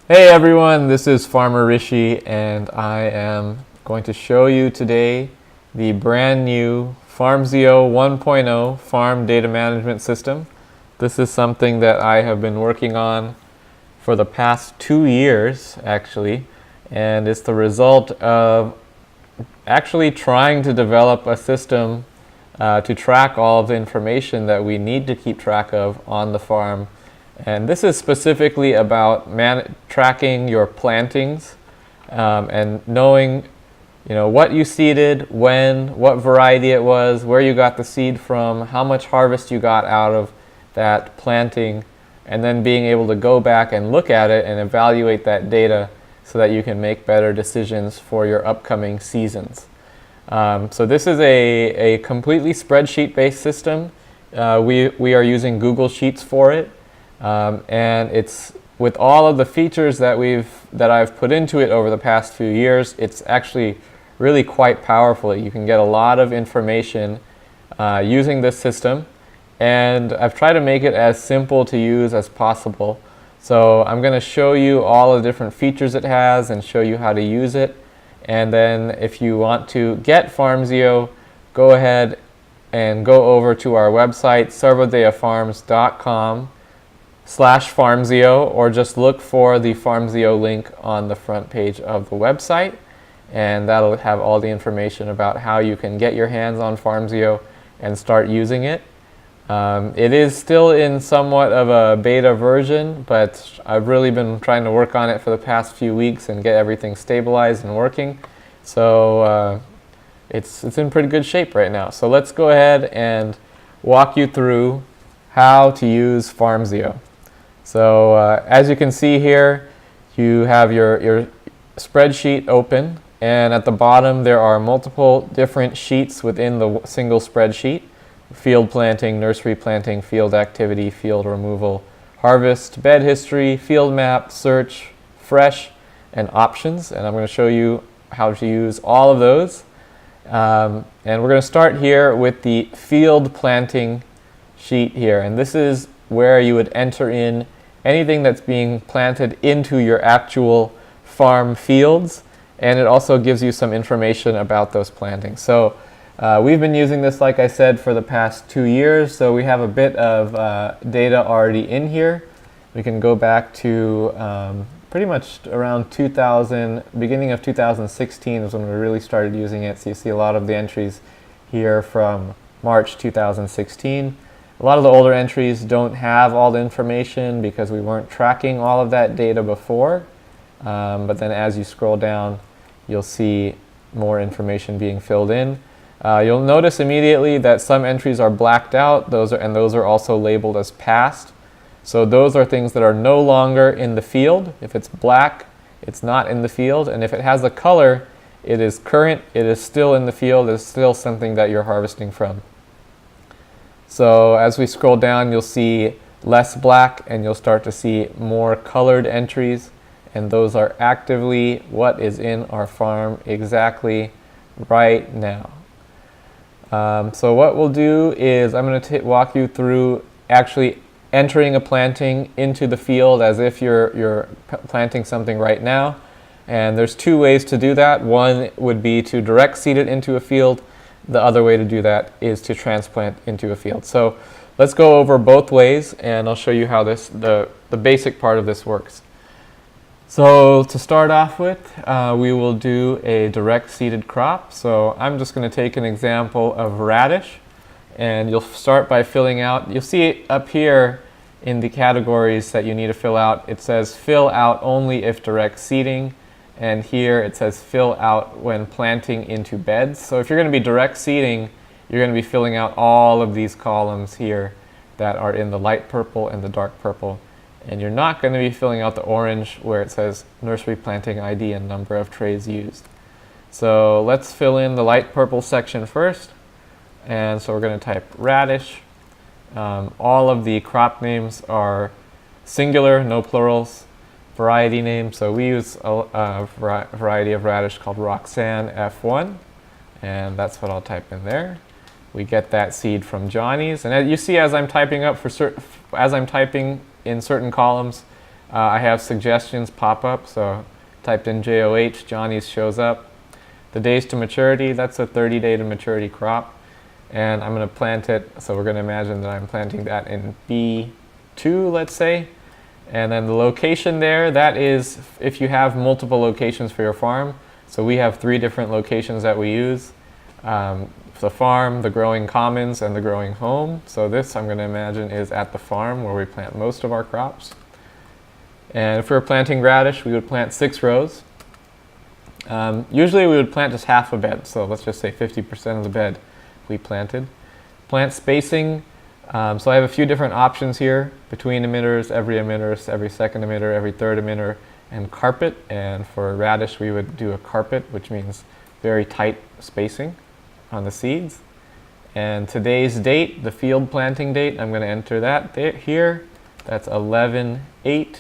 Hey everyone, this is Farmer Rishi and I am going to show you today the brand new Farmzio 1.0 farm data management system. This is something that I have been working on for the past 2 years actually, and it's the result of actually trying to develop a system to track all of the information that we need to keep track of on the farm. And this is specifically about tracking your plantings and knowing, what you seeded, when, what variety it was, where you got the seed from, how much harvest you got out of that planting, and then being able to go back and look at it and evaluate that data so that you can make better decisions for your upcoming seasons. So this is a completely spreadsheet-based system. We are using Google Sheets for it. And it's with all of the features that I've put into it over the past few years, it's actually really quite powerful. You can get a lot of information using this system, and I've tried to make it as simple to use as possible. So I'm going to show you all the different features it has and show you how to use it. And then if you want to get Farmzio, go ahead and go over to our website, servodeafarms.com/Farmzio, or just look for the Farmzio link on the front page of the website, and that'll have all the information about how you can get your hands on Farmzio and start using it. It is still in somewhat of a beta version, but I've really been trying to work on it for the past few weeks and get everything stabilized and working. So it's in pretty good shape right now. So let's go ahead and walk you through how to use Farmzio. So as you can see here, you have your spreadsheet open, and at the bottom there are multiple different sheets within the single spreadsheet: field planting, nursery planting, field activity, field removal, harvest, bed history, field map, search, fresh, and options. And I'm going to show you how to use all of those. And we're going to start here with the field planting sheet here, and this is where you would enter in anything that's being planted into your actual farm fields, and it also gives you some information about those plantings. So we've been using this, like I said, for the past 2 years, so we have a bit of data already in here. We can go back to pretty much around beginning of 2016 is when we really started using it. So you see a lot of the entries here from March 2016. A lot of the older entries don't have all the information because we weren't tracking all of that data before. But then as you scroll down, you'll see more information being filled in. You'll notice immediately that some entries are blacked out. Those are also labeled as past. So those are things that are no longer in the field. If it's black, it's not in the field. And if it has a color, it is current, it is still in the field, it's still something that you're harvesting from. So as we scroll down, you'll see less black, and you'll start to see more colored entries, and those are actively what is in our farm exactly right now. So what we'll do is I'm going to walk you through actually entering a planting into the field as if you're planting something right now. And there's 2 ways to do that. One would be to direct seed it into a field. The other way to do that is to transplant into a field. So let's go over both ways, and I'll show you how the basic part of this works. So to start off with, we will do a direct seeded crop. So I'm just going to take an example of radish, and you'll start by filling out. You'll see up here in the categories that you need to fill out, it says fill out only if direct seeding. And here it says fill out when planting into beds. So if you're going to be direct seeding, you're going to be filling out all of these columns here that are in the light purple and the dark purple. And you're not going to be filling out the orange where it says nursery planting ID and number of trays used. So let's fill in the light purple section first. And so we're going to type radish. All of the crop names are singular, no plurals. Variety name, so we use a variety of radish called Roxanne F1, and that's what I'll type in there. We get that seed from Johnny's, and as you see, as I'm typing in certain columns, I have suggestions pop up, so typed in JOH, Johnny's shows up. The days to maturity, that's a 30-day to maturity crop. And I'm going to plant it, so we're going to imagine that I'm planting that in B2, let's say. And then the location there, that is if you have multiple locations for your farm. So we have 3 different locations that we use. The farm, the growing commons, and the growing home. So this, I'm going to imagine, is at the farm where we plant most of our crops. And if we were planting radish, we would plant 6 rows. Usually we would plant just half a bed, so let's just say 50% of the bed we planted. Plant spacing, so I have a few different options here: between emitters, every second emitter, every third emitter, and carpet. And for radish we would do a carpet, which means very tight spacing on the seeds. And today's date, the field planting date, I'm going to enter that here. That's 11/8.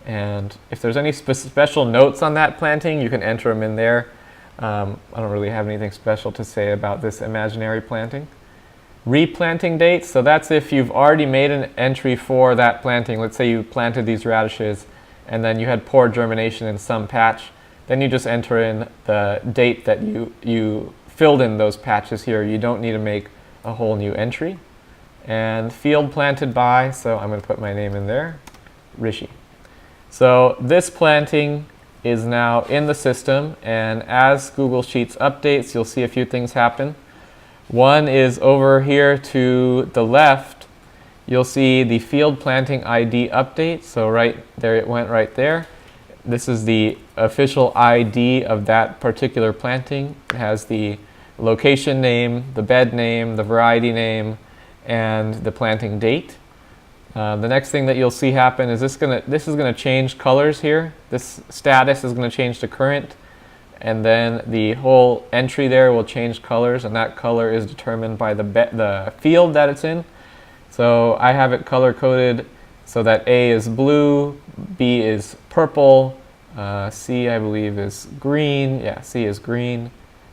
And if there's any special notes on that planting, you can enter them in there. I don't really have anything special to say about this imaginary planting. Replanting date, so that's if you've already made an entry for that planting. Let's say you planted these radishes and then you had poor germination in some patch. Then you just enter in the date that you filled in those patches here. You don't need to make a whole new entry. And field planted by, so I'm going to put my name in there, Rishi. So this planting is now in the system, and as Google Sheets updates, you'll see a few things happen. One is over here to the left, you'll see the field planting ID update. So right there, it went right there. This is the official ID of that particular planting. It has the location name, the bed name, the variety name, and the planting date. The next thing that you'll see happen is this is going to change colors here. This status is going to change to current, and then the whole entry there will change colors, and that color is determined by the field that it's in. So I have it color coded so that A is blue, B is purple, C I believe is green, yeah, C is green,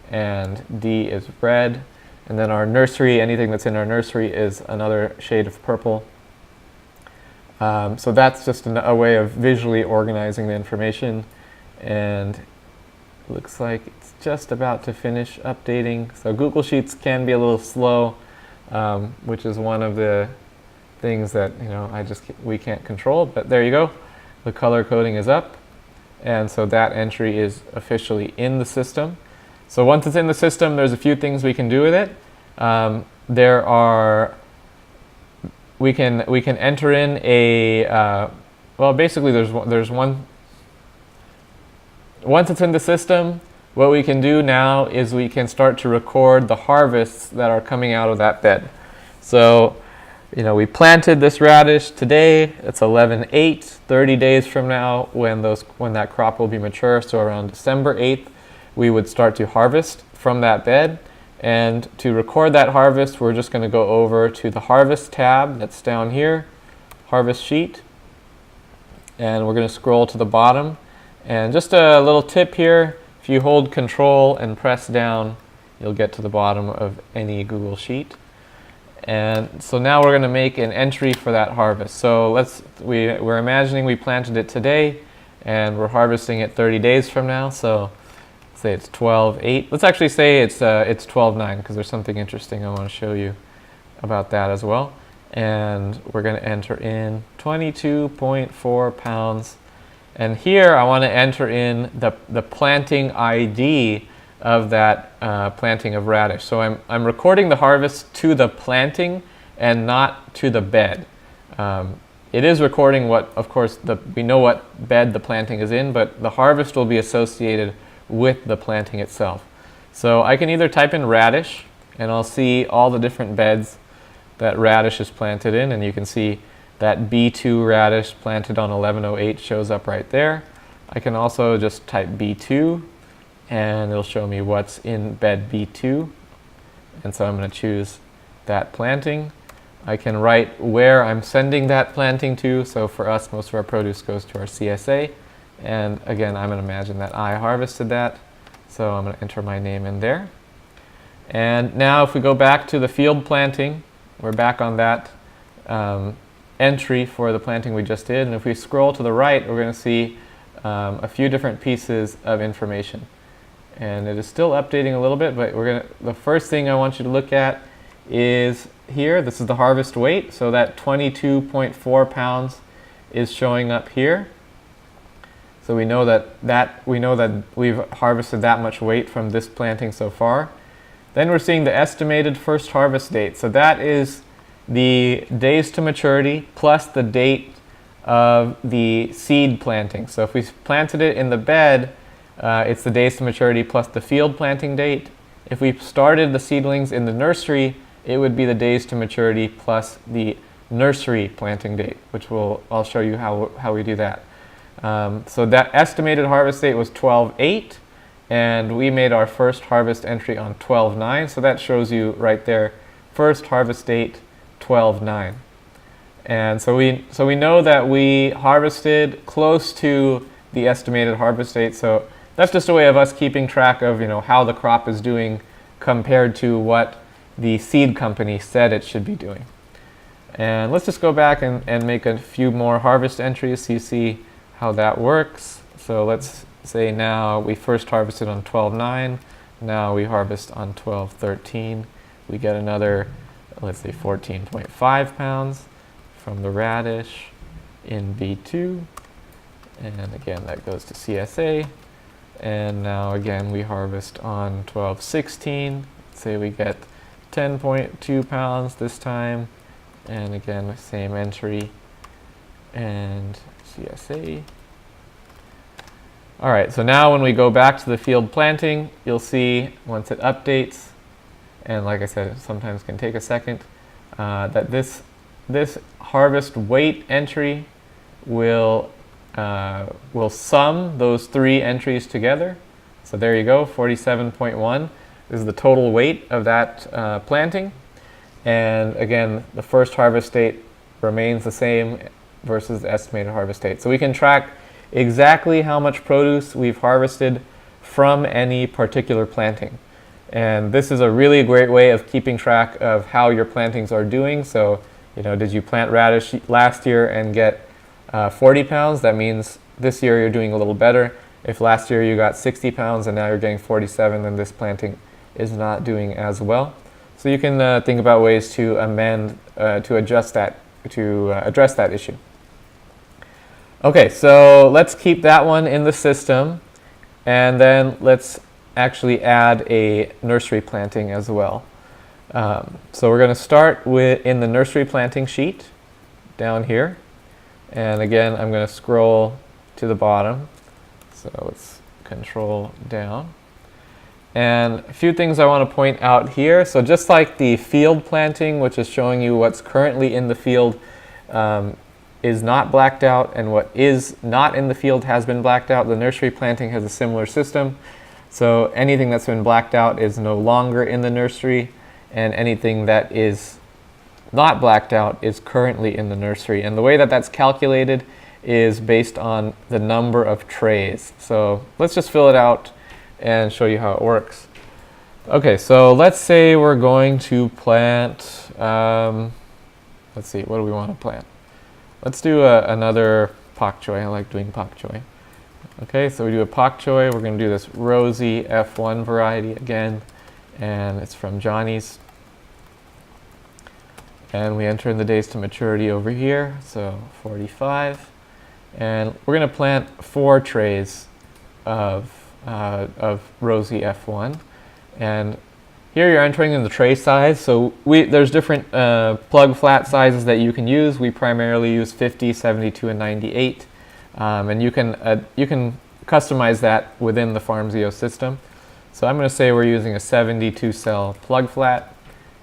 and D is red. And then our nursery, anything that's in our nursery is another shade of purple. So that's just a way of visually organizing the information, and it looks like it's just about to finish updating. So Google Sheets can be a little slow, which is one of the things that we can't control. But there you go, the color coding is up, and so that entry is officially in the system. So once it's in the system, there's a few things we can do with it. We can enter in a well, basically there's one. Once it's in the system, what we can do now is we can start to record the harvests that are coming out of that bed. So, we planted this radish today. It's 11/8. 30 days from now, when that crop will be mature, so around December 8th, we would start to harvest from that bed. And to record that harvest, we're just going to go over to the Harvest tab that's down here, Harvest Sheet. And we're going to scroll to the bottom. And just a little tip here, if you hold Control and press down, you'll get to the bottom of any Google Sheet. And so now we're going to make an entry for that harvest. So we're imagining we planted it today, and we're harvesting it 30 days from now. So say it's 12/8. Let's actually say it's 12/9, because there's something interesting I want to show you about that as well. And we're going to enter in 22.4 pounds. And here I want to enter in the planting ID of that planting of radish. So I'm recording the harvest to the planting and not to the bed. It is recording of course, we know what bed the planting is in, but the harvest will be associated with the planting itself. So I can either type in radish, and I'll see all the different beds that radish is planted in, and you can see that B2 radish planted on 11/08 shows up right there. I can also just type B2, and it'll show me what's in bed B2, and so I'm going to choose that planting. I can write where I'm sending that planting to. So for us, most of our produce goes to our CSA. And again, I'm going to imagine that I harvested that. So I'm going to enter my name in there. And now if we go back to the field planting, we're back on that. entry for the planting we just did. And if we scroll to the right, we're going to see a few different pieces of information. And it is still updating a little bit, but the first thing I want you to look at is here. This is the harvest weight. So that 22.4 pounds is showing up here. So we know that we've harvested that much weight from this planting so far. Then we're seeing the estimated first harvest date. So that is the days to maturity plus the date of the seed planting. So if we planted it in the bed, it's the days to maturity plus the field planting date. If we started the seedlings in the nursery, it would be the days to maturity plus the nursery planting date, which I'll show you how we do that. So that estimated harvest date was 12/8, and we made our first harvest entry on 12/9. So that shows you right there, first harvest date 12/9. And so we know that we harvested close to the estimated harvest date. So that's just a way of us keeping track of how the crop is doing compared to what the seed company said it should be doing. And let's just go back and make a few more harvest entries so you see how that works. So let's say now we first harvested on 12/9, now we harvest on 12/13. We get another, let's say 14.5 pounds from the radish in B2. And again, that goes to CSA. And now again, we harvest on 12/16. Say we get 10.2 pounds this time. And again, same entry and CSA. All right, so now when we go back to the field planting, you'll see once it updates, and like I said, it sometimes can take a second, that this harvest weight entry will sum those three entries together. So there you go, 47.1 is the total weight of that planting. And again, the first harvest date remains the same versus the estimated harvest date. So we can track exactly how much produce we've harvested from any particular planting. And this is a really great way of keeping track of how your plantings are doing. So, did you plant radish last year and get 40 pounds? That means this year you're doing a little better. If last year you got 60 pounds and now you're getting 47, then this planting is not doing as well. So you can think about ways to amend, to adjust that, to address that issue. Okay, so let's keep that one in the system, and then let's actually add a nursery planting as well. So we're going to start in the nursery planting sheet down here, and again I'm going to scroll to the bottom. So let's control down. And a few things I want to point out here. So just like the field planting, which is showing you what's currently in the field is not blacked out, and what is not in the field has been blacked out, the nursery planting has a similar system. So anything that's been blacked out is no longer in the nursery, and anything that is not blacked out is currently in the nursery. And the way that that's calculated is based on the number of trays. So let's just fill it out and show you how it works. Okay, so let's say we're going to plant, let's see, what do we want to plant? Let's do another pak choy. I like doing pak choy. Okay, so we do a pak choy. We're going to do this Rosy F1 variety again, and it's from Johnny's. And we enter in the days to maturity over here, so 45. And we're going to plant 4 trays of Rosy F1, and here you're entering in the tray size. So there's different plug flat sizes that you can use. We primarily use 50, 72, and 98, and you can customize that within the Farmzio system. So I'm going to say we're using a 72 cell plug flat,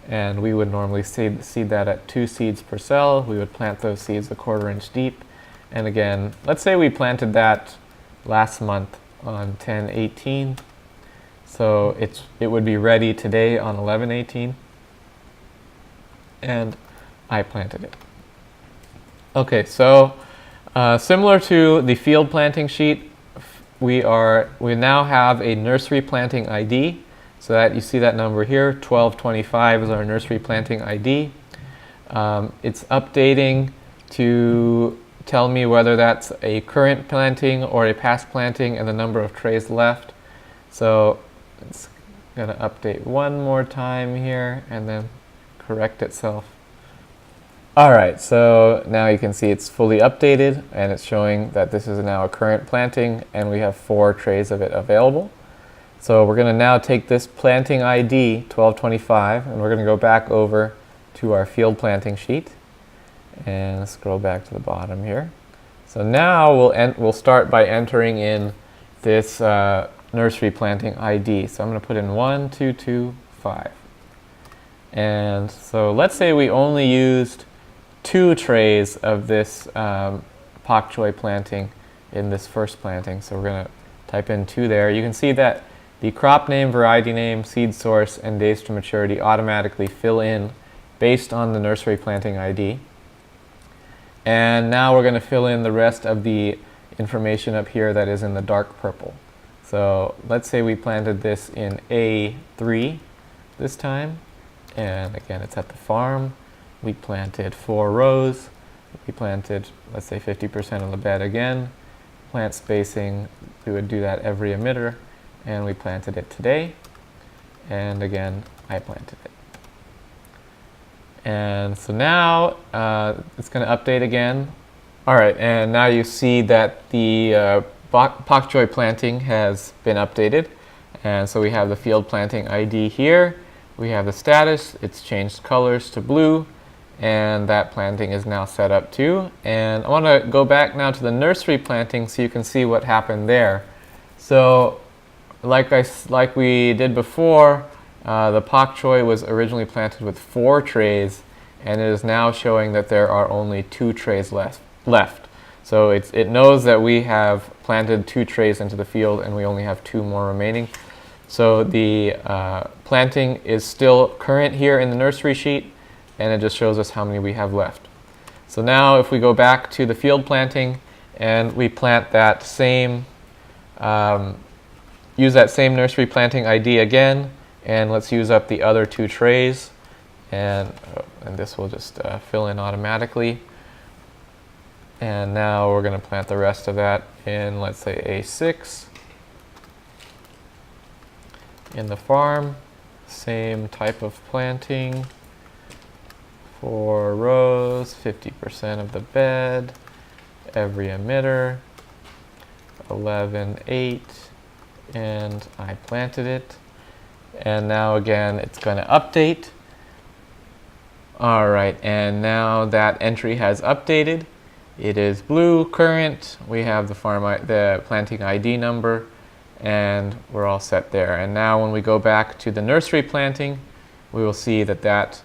and we would normally seed that at 2 seeds per cell. We would plant those seeds 1/4 inch deep, and again, let's say we planted that last month on 10/18, so it would be ready today on 11/18, and I planted it. Okay, so similar to the field planting sheet, we now have a nursery planting ID. So that you see that number here, 1225 is our nursery planting ID. It's updating to tell me whether that's a current planting or a past planting and the number of trays left. So it's going to update one more time here and then correct itself. Alright, so now you can see it's fully updated and it's showing that this is now a current planting and we have 4 trays of it available. So we're going to now take this planting ID 1225 and we're going to go back over to our field planting sheet and scroll back to the bottom here. So now we'll start by entering in this nursery planting ID. So I'm going to put in 1225. And so let's say we only used 2 trays of this pak choi planting in this first planting. So we're going to type in 2 there. You can see that the crop name, variety name, seed source, and days to maturity automatically fill in based on the nursery planting ID. And now we're going to fill in the rest of the information up here that is in the dark purple. So let's say we planted this in A3 this time. And again, it's at the farm. We planted 4 rows. We planted, let's say, 50% of the bed again. Plant spacing, we would do that every emitter. And we planted it today. And again, I planted it. And so now it's going to update again. All right, and now you see that the pak choi planting has been updated. And so we have the field planting ID here. We have the status. It's changed colors to blue. And that planting is now set up too. And I want to go back now to the nursery planting so you can see what happened there. So like we did before, the pak choi was originally planted with 4 trays, and it is now showing that there are only 2 trays left. So it knows that we have planted 2 trays into the field and we only have 2 more remaining. So the planting is still current here in the nursery sheet, and it just shows us how many we have left. So now if we go back to the field planting and we plant that same, use that same nursery planting ID again, and let's use up the other 2 trays, and this will just fill in automatically. And now we're going to plant the rest of that in, let's say, A6 in the farm. Same type of planting. 4 rows, 50% of the bed, every emitter, 11, 8, and I planted it. And now again, it's going to update. All right, and now that entry has updated. It is blue, current. We have the planting ID number, and we're all set there. And now when we go back to the nursery planting, we will see that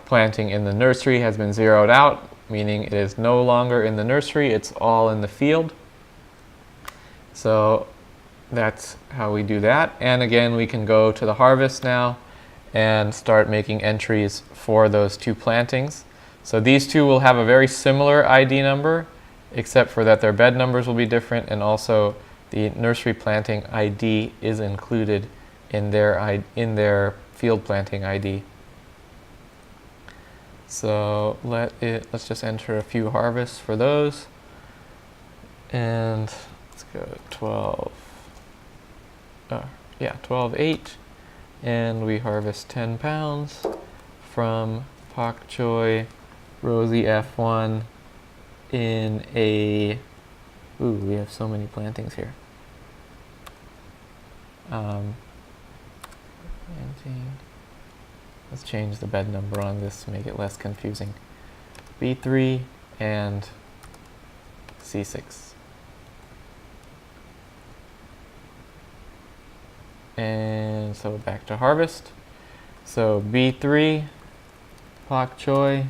planting in the nursery has been zeroed out, meaning it is no longer in the nursery, it's all in the field. So that's how we do that. And again, we can go to the harvest now and start making entries for those 2 plantings. So these 2 will have a very similar ID number, except for that their bed numbers will be different, and also the nursery planting ID is included in their field planting ID. So let's just enter a few harvests for those. And let's go 12.8. And we harvest 10 pounds from pak choi Rosie F1 in a, ooh, we have so many plantings here. Let's change the bed number on this to make it less confusing. B3 and C6. And so back to harvest. So B3, pak choi,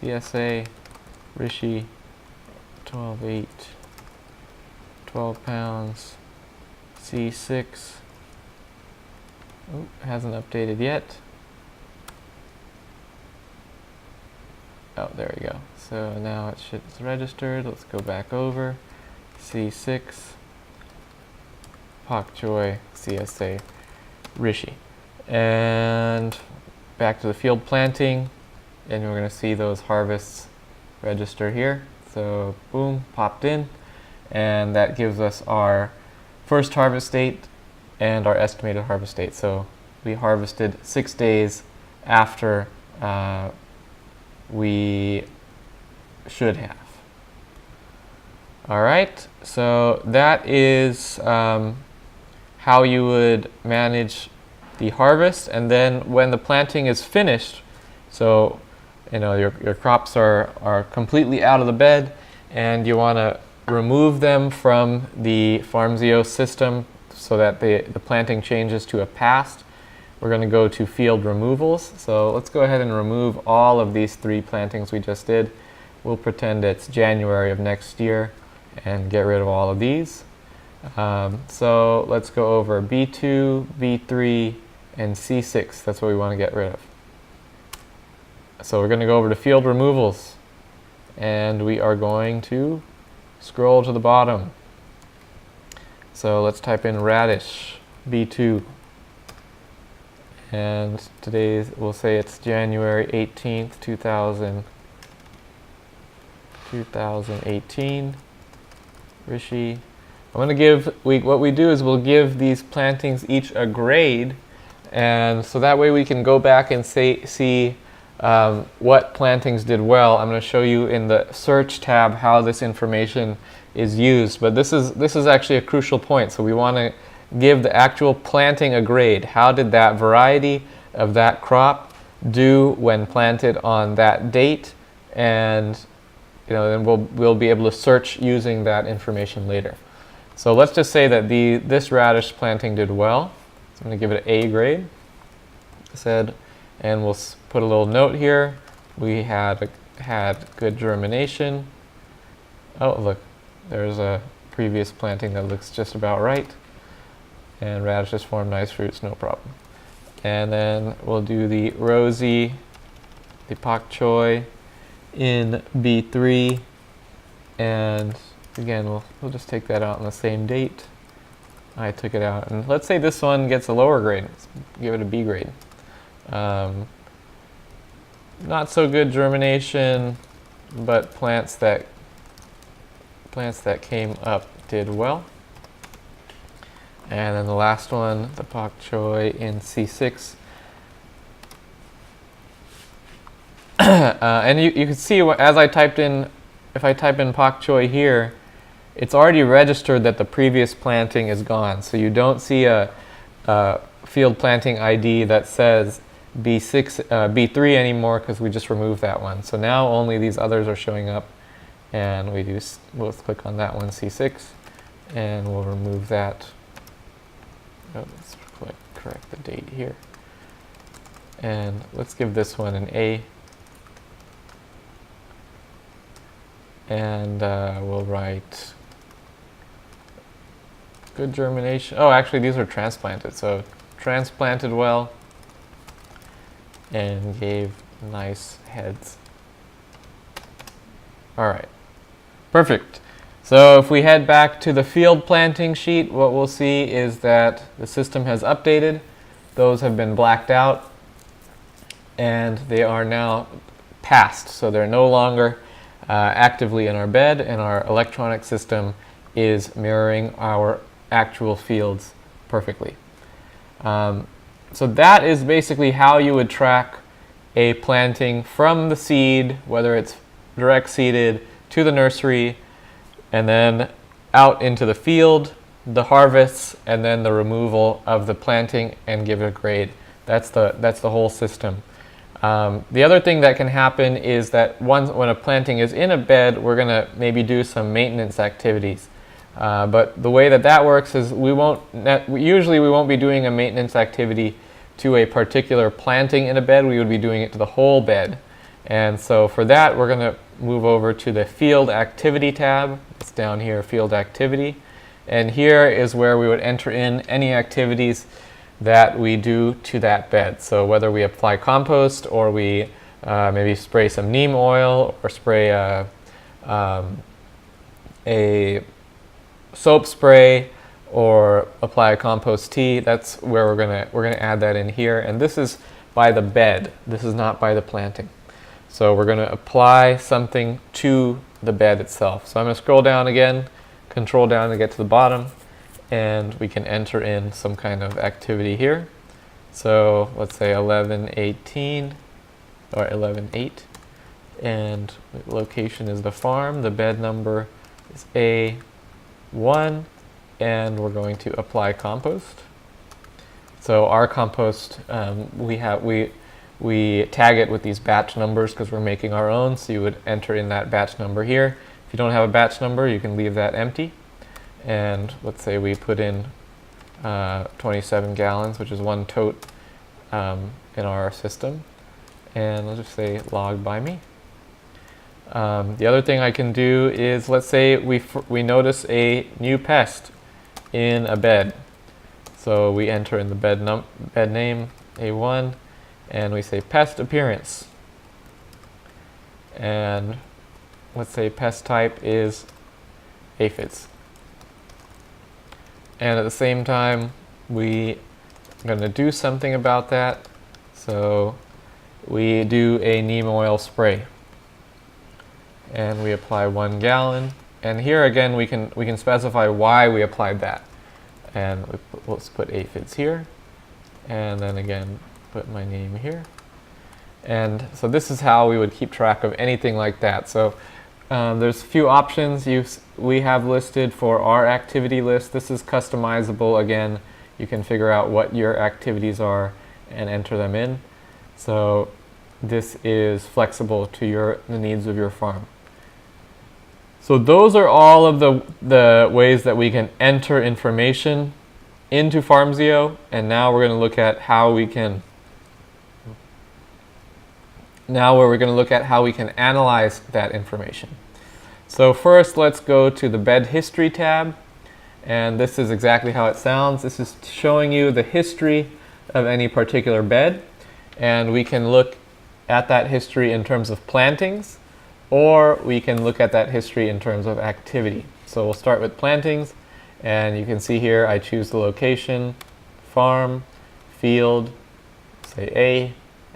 CSA, Rishi, 12.8, 12 pounds, C6. Oh, hasn't updated yet. Oh, there we go. So now it's registered. Let's go back over. C6, pak choi, CSA, Rishi. And back to the field planting. And we're going to see those harvests register here. So boom, popped in, and that gives us our first harvest date and our estimated harvest date. So we harvested 6 days after we should have. All right, so that is how you would manage the harvest. And then when the planting is finished, so your crops are completely out of the bed and you want to remove them from the Farmzio system so that the planting changes to a past, we're going to go to field removals. So let's go ahead and remove all of these 3 plantings we just did. We'll pretend it's January of next year and get rid of all of these. So let's go over B2, B3, and C6. That's what we want to get rid of. So we're going to go over to field removals, and we are going to scroll to the bottom. So let's type in radish, B2. And today we'll say it's January 18th, 2018. Rishi. I'm going to give, what we do is we'll give these plantings each a grade, and so that way we can go back and see what plantings did well. I'm going to show you in the search tab how this information is used, but this is actually a crucial point. So we want to give the actual planting a grade. How did that variety of that crop do when planted on that date? And then we'll be able to search using that information later. So let's just say that this radish planting did well. So I'm going to give it an A grade. And we'll put a little note here. We had good germination. Oh, look, there's a previous planting that looks just about right. And radishes form nice fruits, no problem. And then we'll do the rosy, the pak choi in B3, and again we'll just take that out on the same date. I took it out, and let's say this one gets a lower grade. Let's give it a B grade. Not so good germination, but plants that came up did well. And then the last one, the pak choi in C6. And you can see as I typed in, if I type in pak choi here, it's already registered that the previous planting is gone. So you don't see a field planting ID that says B6, B3 anymore, because we just removed that one. So now only these others are showing up, and we'll click on that one, C6, and we'll remove that. Oh, let's correct the date here. And let's give this one an A. And we'll write good germination. Oh, actually these are transplanted. So transplanted well and gave nice heads. All right, perfect. So if we head back to the field planting sheet, what we'll see is that the system has updated. Those have been blacked out, and they are now passed. So they're no longer actively in our bed, and our electronic system is mirroring our actual fields perfectly. So that is basically how you would track a planting from the seed, whether it's direct seeded, to the nursery, and then out into the field, the harvests, and then the removal of the planting and give it a grade. That's the whole system. The other thing that can happen is that when a planting is in a bed, we're going to maybe do some maintenance activities. But the way that works is usually we won't be doing a maintenance activity to a particular planting in a bed. We would be doing it to the whole bed. And so for that, we're going to move over to the Field Activity tab. It's down here, Field Activity. And here is where we would enter in any activities that we do to that bed. So whether we apply compost, or we maybe spray some neem oil, or spray a soap spray, or apply a compost tea, that's where we're gonna add that in here. And this is by the bed. This is not by the planting. So we're going to apply something to the bed itself. So I'm going to scroll down again, control down to get to the bottom, and we can enter in some kind of activity here. So let's say 11:18 or 11:8, and the location is the farm. The bed number is A1, and we're going to apply compost. So our compost, we tag it with these batch numbers because we're making our own. So you would enter in that batch number here. If you don't have a batch number, you can leave that empty. And let's say we put in 27 gallons, which is one tote in our system. And let's just say log by me. The other thing I can do is, let's say we notice a new pest in a bed. So we enter in the bed name, A1, and we say pest appearance. And let's say pest type is aphids. And at the same time, we are going to do something about that. So we do a neem oil spray. And we apply 1 gallon. And here again, we can specify why we applied that. And let's put aphids here. And then again, put my name here. And so this is how we would keep track of anything like that. So there's a few options we have listed for our activity list. This is customizable. Again, you can figure out what your activities are and enter them in. So this is flexible to the needs of your farm. So those are all of the ways that we can enter information into Farmzio, and now we're going to look at how we can analyze that information. So first, let's go to the bed history tab, and this is exactly how it sounds. This is showing you the history of any particular bed, and we can look at that history in terms of plantings, or we can look at that history in terms of activity. So we'll start with plantings, and you can see here I choose the location, farm, field, say A,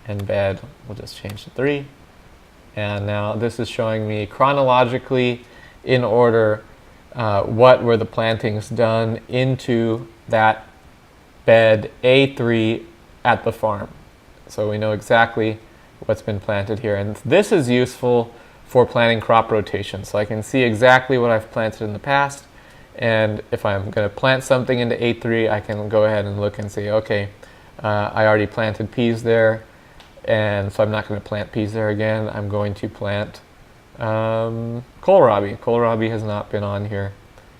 and bed, we'll just change to 3. And now this is showing me chronologically in order what were the plantings done into that bed A3 at the farm. So we know exactly what's been planted here. And this is useful for planning crop rotation. So I can see exactly what I've planted in the past. And if I'm going to plant something into A3, I can go ahead and look and say, okay, I already planted peas there. And so I'm not going to plant peas there again. I'm going to plant kohlrabi. Kohlrabi has not been on here,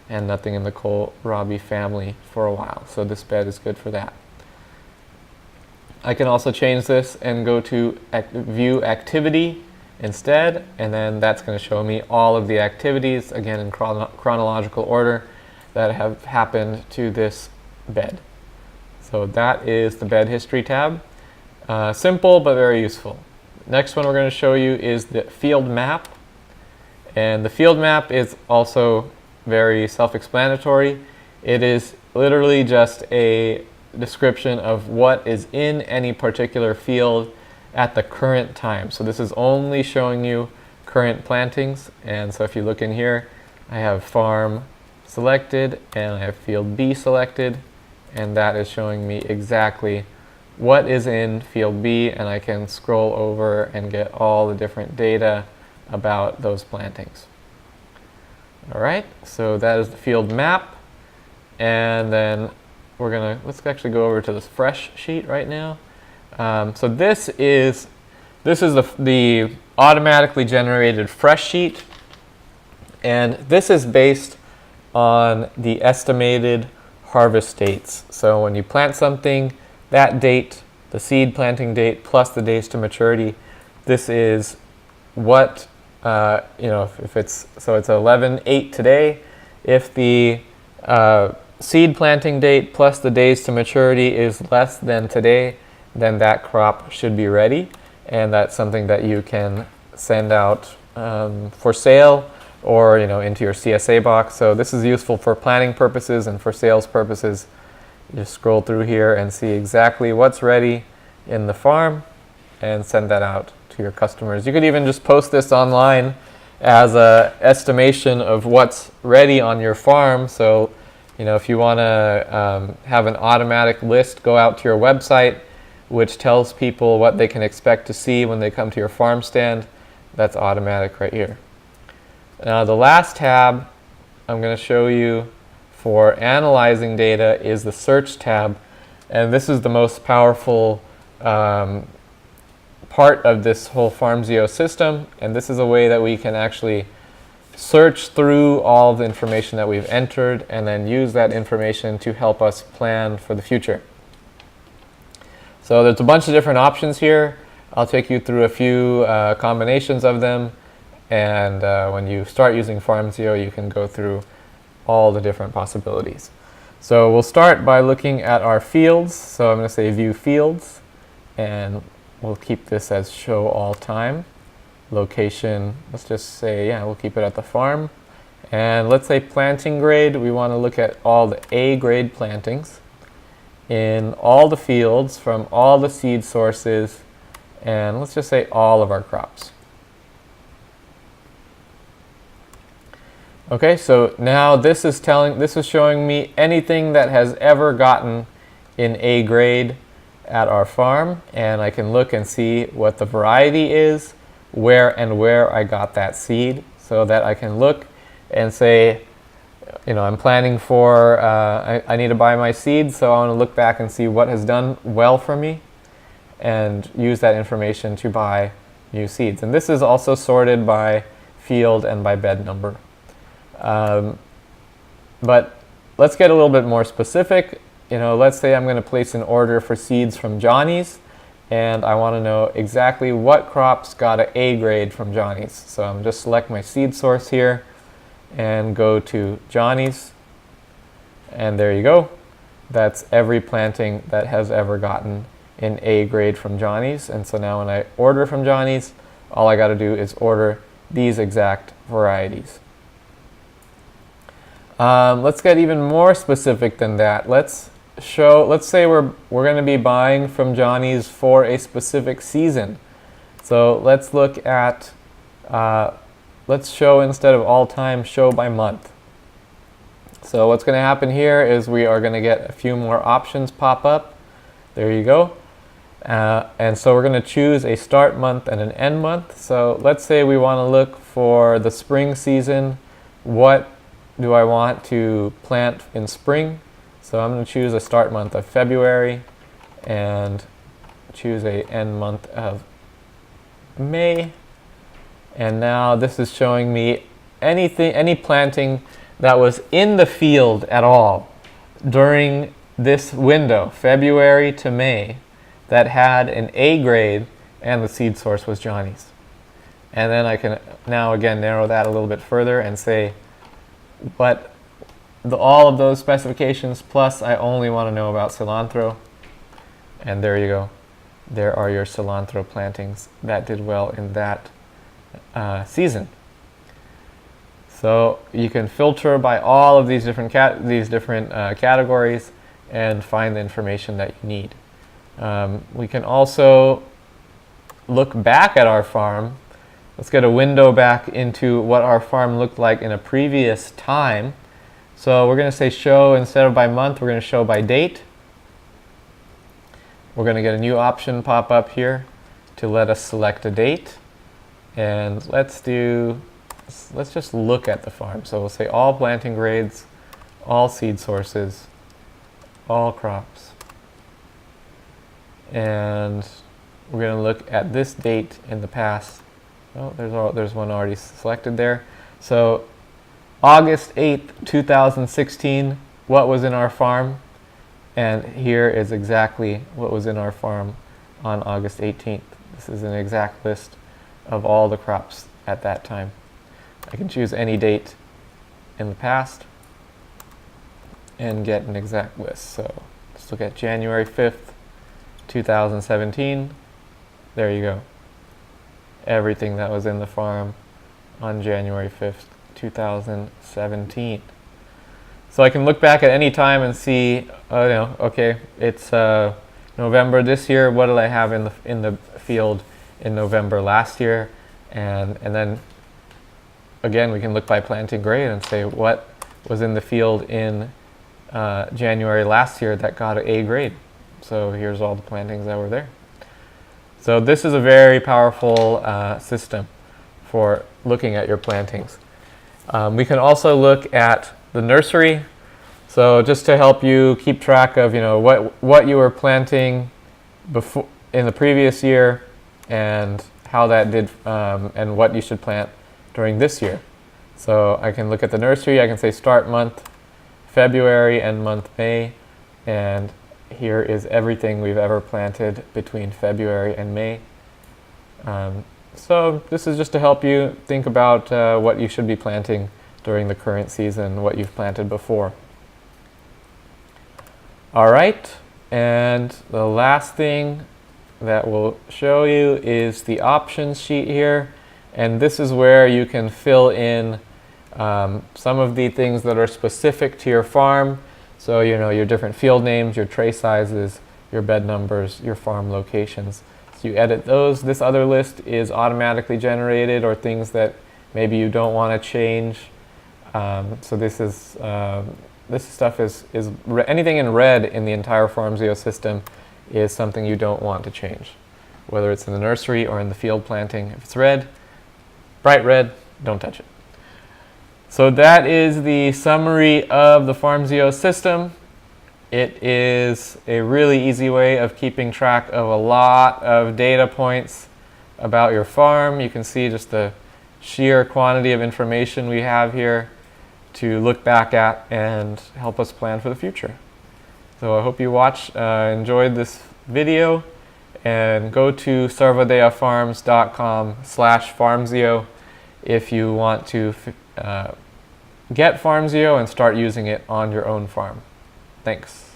and nothing in the kohlrabi family for a while. So this bed is good for that. I can also change this and go to view activity instead, and then that's going to show me all of the activities, again in chronological order, that have happened to this bed. So that is the bed history tab. Simple but very useful. Next one we're going to show you is the field map, and the field map is also very self-explanatory. It is literally just a description of what is in any particular field at the current time. So this is only showing you current plantings, and so if you look in here, I have farm selected and I have field B selected, and that is showing me exactly what is in field B, and I can scroll over and get all the different data about those plantings. Alright, so that is the field map, and then let's actually go over to this fresh sheet right now. So this is the automatically generated fresh sheet, and this is based on the estimated harvest dates. So when you plant something, that date, the seed planting date plus the days to maturity, this is what, if it's 11/8 today, if the seed planting date plus the days to maturity is less than today, then that crop should be ready, and that's something that you can send out for sale or into your CSA box. So this is useful for planning purposes and for sales purposes. Just scroll through here and see exactly what's ready in the farm and send that out to your customers. You could even just post this online as an estimation of what's ready on your farm. So, if you want to have an automatic list go out to your website, which tells people what they can expect to see when they come to your farm stand, that's automatic right here. Now, the last tab I'm going to show you for analyzing data is the search tab. And this is the most powerful part of this whole Farmzio system. And this is a way that we can actually search through all of the information that we've entered and then use that information to help us plan for the future. So there's a bunch of different options here. I'll take you through a few combinations of them. And when you start using Farmzio, you can go through all the different possibilities. So we'll start by looking at our fields. So I'm going to say View Fields, and we'll keep this as Show All Time. Location, let's just say, we'll keep it at the farm. And let's say planting grade, we want to look at all the A grade plantings in all the fields from all the seed sources, and let's just say all of our crops. Okay, so now this is showing me anything that has ever gotten in A grade at our farm, and I can look and see what the variety is, where I got that seed, so that I can look and say, I'm planning for, I need to buy my seeds, so I want to look back and see what has done well for me and use that information to buy new seeds. And this is also sorted by field and by bed number. But let's get a little bit more specific. Let's say I'm going to place an order for seeds from Johnny's, and I want to know exactly what crops got an A grade from Johnny's. So I'm just select my seed source here and go to Johnny's, and there you go. That's every planting that has ever gotten an A grade from Johnny's. And so now when I order from Johnny's, all I got to do is order these exact varieties. Let's get even more specific than that. Let's say we're going to be buying from Johnny's for a specific season. So let's look at, let's show, instead of all time, show by month. So what's going to happen here is we are going to get a few more options pop up. There you go. And so we're going to choose a start month and an end month. So let's say we want to look for the spring season. What do I want to plant in spring? So I'm going to choose a start month of February and choose a end month of May. And now this is showing me any planting that was in the field at all during this window, February to May, that had an A grade and the seed source was Johnny's. And then I can now again narrow that a little bit further and say, but all of those specifications plus I only want to know about cilantro, and there you go. There are your cilantro plantings that did well in that season. So you can filter by all of these different categories and find the information that you need. We can also look back at our farm. Let's get a window back into what our farm looked like in a previous time. So we're going to say show, instead of by month, we're going to show by date. We're going to get a new option pop up here to let us select a date. And let's just look at the farm. So we'll say all planting grades, all seed sources, all crops. And we're going to look at this date in the past. Oh, there's one already selected there. So August 8th, 2016, what was in our farm? And here is exactly what was in our farm on August 18th. This is an exact list of all the crops at that time. I can choose any date in the past and get an exact list. So let's look at January 5th, 2017. There you go. Everything that was in the farm on January 5th, 2017. So I can look back at any time and see, okay, it's November this year. What did I have in the field in November last year, and then again we can look by planting grade and say what was in the field in January last year that got an A grade. So here's all the plantings that were there. So this is a very powerful system for looking at your plantings. We can also look at the nursery. So just to help you keep track of what you were planting before in the previous year and how that did and what you should plant during this year. So I can look at the nursery. I can say start month February and month May, and here is everything we've ever planted between February and May. So this is just to help you think about what you should be planting during the current season, what you've planted before. All right, and the last thing that we'll show you is the options sheet here, and this is where you can fill in some of the things that are specific to your farm. So your different field names, your tray sizes, your bed numbers, your farm locations. So you edit those. This other list is automatically generated, or things that maybe you don't want to change. So this stuff is anything in red in the entire Farmzio system is something you don't want to change, whether it's in the nursery or in the field planting. If it's red, bright red, don't touch it. So that is the summary of the Farmzio system. It is a really easy way of keeping track of a lot of data points about your farm. You can see just the sheer quantity of information we have here to look back at and help us plan for the future. So I hope you enjoyed this video, and go to sarvadeafarms.com/Farmzio if you want to get Farmzio and start using it on your own farm. Thanks.